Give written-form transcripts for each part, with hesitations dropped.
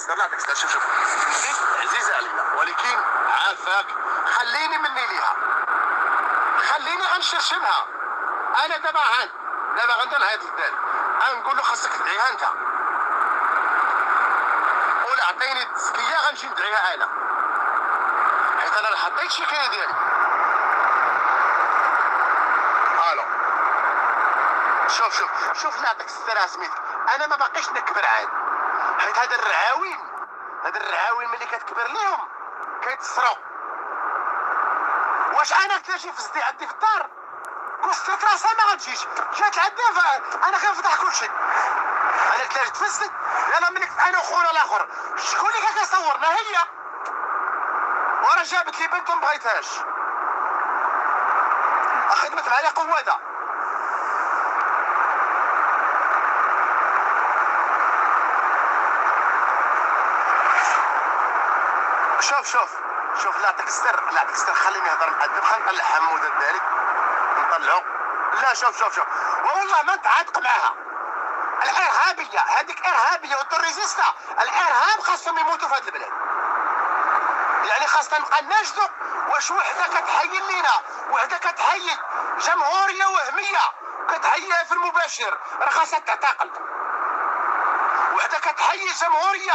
تكسر لا تكسر. شوف عزيزه عليا ولكن عافاك خليني مني ليها، خليني غنشرشمها. انا دابا غندير هاد الدال غنقول له خاصك تدعيها انت، ولا عطيني التزكيه غنجي ندعيها انا، حيت انا حطيت شكايه ديالي. الو شوف نعطيك السر سميتك، انا ما باقيش نكبر عاد، حيت هاد الرعاوين ملي كتكبر ليهم كيتسروا. واش انا كتجي في صدي عندي في الدار كوسترت راسها ما غتجيش، جات عندي انا كنفتح كلشي. انا كتلاقيت في الصدي يلا ملي انا وخونا الاخر شكون اللي كان كيصورنا؟ هي ورا جابت لي بنت وما بغيتهاش، خدمت معايا قواده. شوف لا يعطيك السر خليني نهضر مؤدب. خلينا نطلع حموده داري نطلعو. لا شوف والله ما نتعاطق معاها. الارهابيه هذيك ارهابيه والتوريزيستا، الارهاب خاصهم يموتوا في هذا البلاد. يعني خاصنا نبقى ناجدوا واش وحده كتحيي لينا، وحده كتحيي جمهوريه وهميه كتحييها في المباشر راه خاصها تعتقل. وحده كتحيي جمهوريه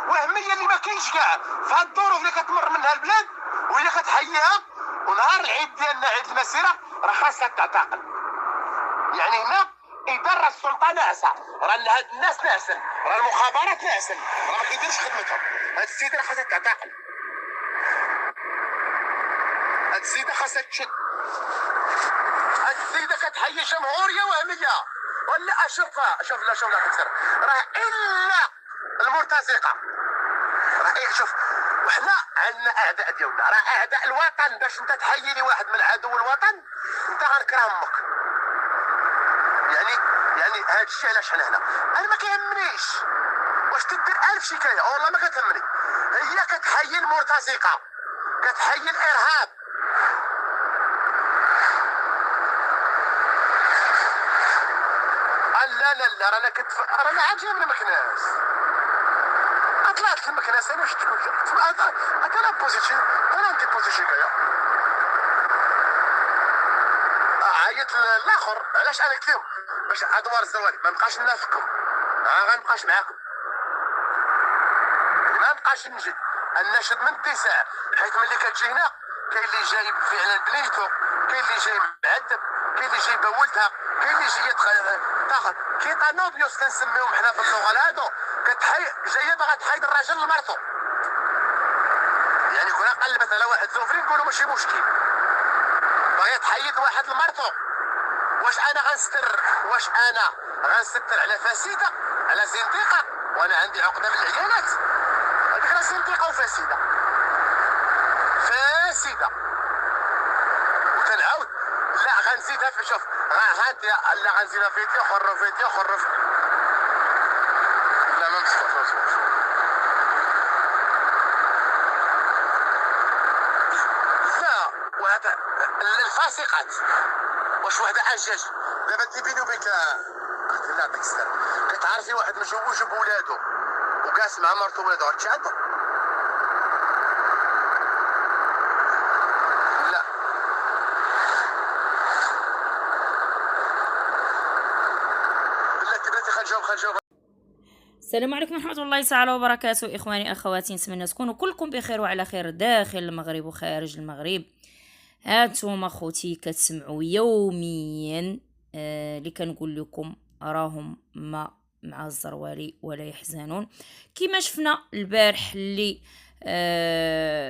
وهميه اللي ما كاينش كاع في هاد الظروف اللي كتمر منها البلاد، وهي كتحييها ونهار العيد ديالنا عيد المسيره راه خاصها تعتقل. يعني هنا اداره السلطه ناعسه، راه هاد الناس ناعسين، راه المخابرات ناعسين، راه ما كيديرش خدمتهم. هاد السيده راه خاصها تعتقل، هاد السيده خاصها تشد، هاد السيده كتحيي جمهوريه وهميه. ولا شوف لا تكسر راه الا المرتزقه. راه شوف وحنا عندنا اعداء ديالنا، راه اعداء الوطن. باش انت تحيي لي واحد من عدو الوطن انت غنكره امك. يعني هاد الشيء علاش حنا هنا. انا ما كيهمنيش واش تدير 1000 شكايه والله ما كتهمني. هي كتحيي المرتزقه، كتحيي الارهاب. لا رانا عاجبني من المكناس. طلعت المكناس انا واش تقول انا بوزيتيف انا ندي بوزيتيف كايا. عيط الاخر علاش انا كثير باش ادوار الزوالي ما نبقاش نافقكم، غنبقاش معاكم، ما نبقاش نجد الناشد من التسع. حيت ملي كتجي هنا كاين اللي جايب فعلا بنيتو، كاين اللي جاي معذب، كاين اللي جايبه ولدها، كاين اللي جايه تاخذ كيطانوبيوس كنسميهم حنا في اللغه هادو، جايه باغا تحيد الراجل لمرتو. يعني كنا قلبت على واحد زوفري نقولوا ماشي مشكل، باغيه تحيد واحد لمرتو. واش انا غنستر على فاسده، على زنديقه؟ وانا عندي عقده من العيالات. هذيك راه زنديقه وفاسده وتنعاود. لا غنزيدها في شوف لا غنزيدها فيديو خرف. لا ما مسكوش لا. وهذا الفاسقات واش وحده اجاج دابا انت بيني وبينك لا يعطيك السر كتعرفي واحد مجوج بولادو وكاس مع مرتو ولادو غتشعدو؟ لا بلاتي خنجاوب. السلام عليكم ورحمة الله تعالى وبركاته. إخواني أخواتي، نتمنى تكونوا كلكم بخير وعلى خير داخل المغرب وخارج المغرب. هانتوما خوتي كتسمعوا يوميا اللي كنقول لكم راهم ما مع الزروالي ولا يحزنون. كما شفنا البارح اللي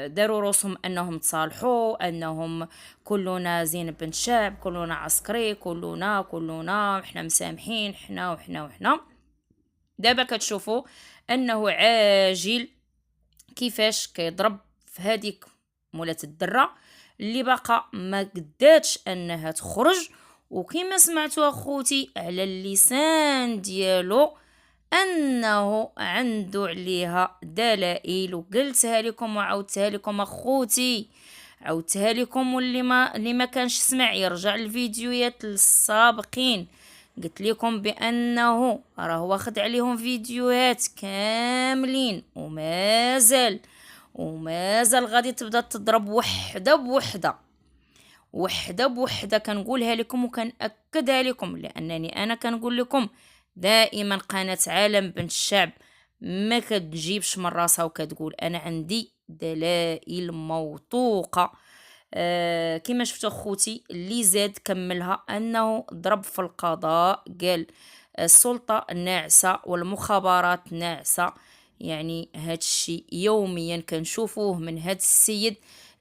داروا روسهم انهم تصالحوا، انهم كلنا زين بنت شعب، كلنا عسكري، كلنا احنا مسامحين، احنا دابا كتشوفوا انه عاجل كيفاش كيضرب في هذيك مولات الدره اللي باقا ما قداتش انها تخرج. وكما سمعتوا اخوتي على اللسان ديالو انه عنده عليها دلائل، وقلتها لكم وعاودتها لكم اخوتي، عاودتها لكم. واللي ما كانش سمع يرجع الفيديوهات السابقين قلت لكم بانه راه واخد عليهم فيديوهات كاملين ومازال غادي تبدا تضرب وحده بوحده كنقولها لكم وكنأكدها لكم، لانني انا كنقول لكم دائما قناة عالم بنت الشعب ما كتجيبش من راسها وكتقول انا عندي دلائل موثوقه. كما شفتوا خوتي اللي زاد كملها انه ضرب في القضاء، قال السلطه ناعسه والمخابرات ناعسه. يعني هاد الشيء يوميا كنشوفوه من هاد السيد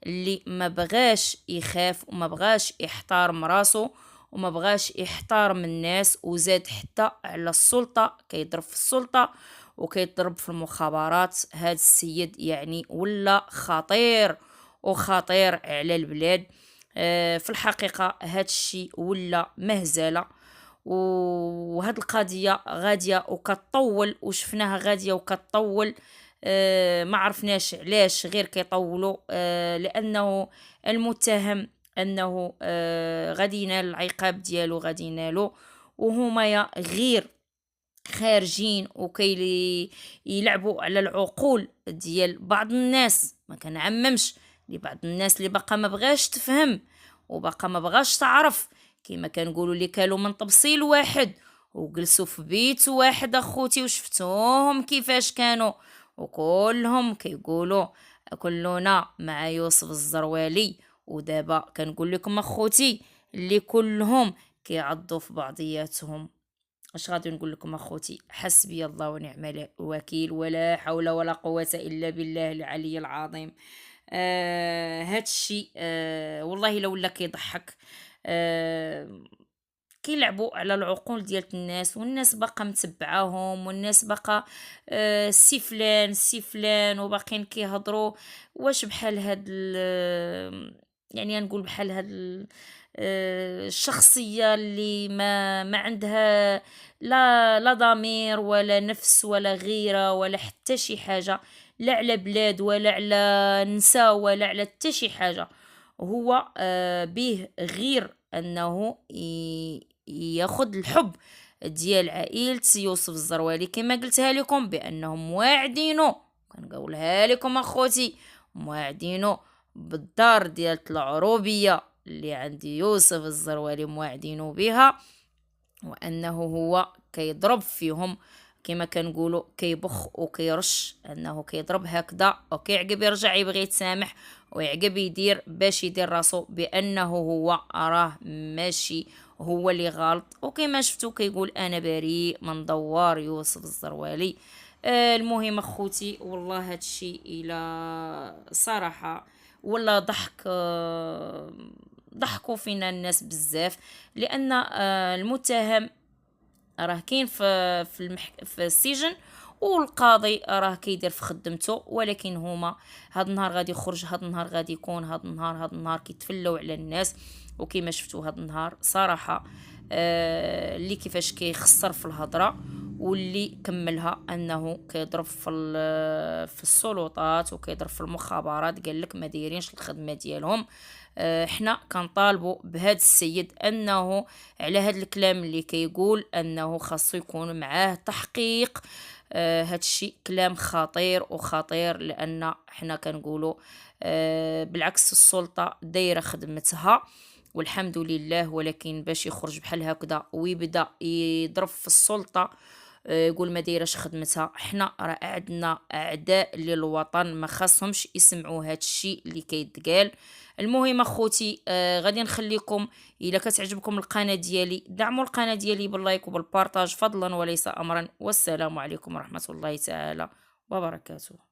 اللي ما بغاش يخاف وما بغاش يحترم راسو وما بغاش يحترم الناس، وزاد حتى على السلطة كيضرب في السلطة وكيضرب في المخابرات. هاد السيد يعني ولا خطير وخطير على البلاد. في الحقيقة هاد الشيء ولا مهزلة، وهاد القضية غادية وكتطول وشفناها غادية وكتطول. ما عرفناش علاش غير كيطولوا، لانه المتهم انه غادي ينال العقاب ديالو، غادي ينالو، وهما غير خارجين وكي يلعبوا على العقول ديال بعض الناس. ما كنعممش، لبعض الناس اللي باقا ما بغاش تفهم وباقا ما بغاش تعرف، كما كنقولوا اللي كانوا من طبسيل واحد وجلسوا في بيت واحد اخوتي وشفتوهم كيفاش كانوا، وكلهم كيقولوا كلنا مع يوسف الزروالي. ودابا كنقول لكم اخوتي اللي كلهم كيعضوا في بعضياتهم. اش غادي نقول لكم اخوتي؟ حسبي الله ونعم الوكيل، ولا حول ولا قوة الا بالله العلي العظيم. هاد الشيء والله لو ولا كيضحك. كيلعبوا على العقول ديال الناس، والناس باقا متبعاهم، والناس باقا سي فلان وباقيين كيهضروا. واش بحال هاد يعني نقول بحال هاد الشخصية اللي ما عندها لا ضمير ولا نفس ولا غيرة ولا حتى شي حاجة، لا على بلاد ولا على نساء ولا على حتى شي حاجة. هو به غير انه ياخذ الحب ديال عائلة يوسف الزروالي، كما قلتها لكم بانهم واعدينه. كنقولها لكم اخوتي، مواعدينه بالدار ديال العروبية اللي عند يوسف الزروالي، مواعدينه بها، وانه هو كيضرب فيهم كما كنقولوا كيبخ وكيرش، انه كيضرب هكذا وكيعقب يرجع يبغي يتسامح ويعقب يدير باش يدير راسو بانه هو راه ماشي هو اللي غلط. وكما شفتوا كيقول انا بريء من دوار يوسف الزروالي. المهم اخوتي والله هادشي الى صراحه ولا ضحك، ضحكوا فينا الناس بزاف، لان المتهم راه كاين في السجن، والقاضي راه كيدير في خدمته، ولكن هما هاد النهار غادي يخرج، هاد النهار غادي يكون، هاد النهار كيتفلوا على الناس. وكما شفتوا هاد النهار صراحه اللي كيفاش كيخسر في الهضره، واللي كملها انه كيضرب في السلطات وكيضرب في المخابرات، قال لك ما دايرينش الخدمه ديالهم. احنا كنطالبوا بهذا السيد انه على هذا الكلام اللي كيقول انه خاصو يكون معاه تحقيق. هذا الشيء كلام خطير لان احنا كنقولوا بالعكس السلطه دايره خدمتها والحمد لله، ولكن باش يخرج بحال هكذا ويبدا يضرب في السلطه يقول ما دايرش خدمتها. احنا راه عندنا اعداء للوطن ما خاصهمش يسمعوا هذا الشيء اللي كيتقال. المهم اخوتي غادي نخليكم، الا كتعجبكم القناه ديالي دعموا القناه ديالي باللايك وبالبارطاج فضلا وليس امرا. والسلام عليكم ورحمه الله تعالى وبركاته.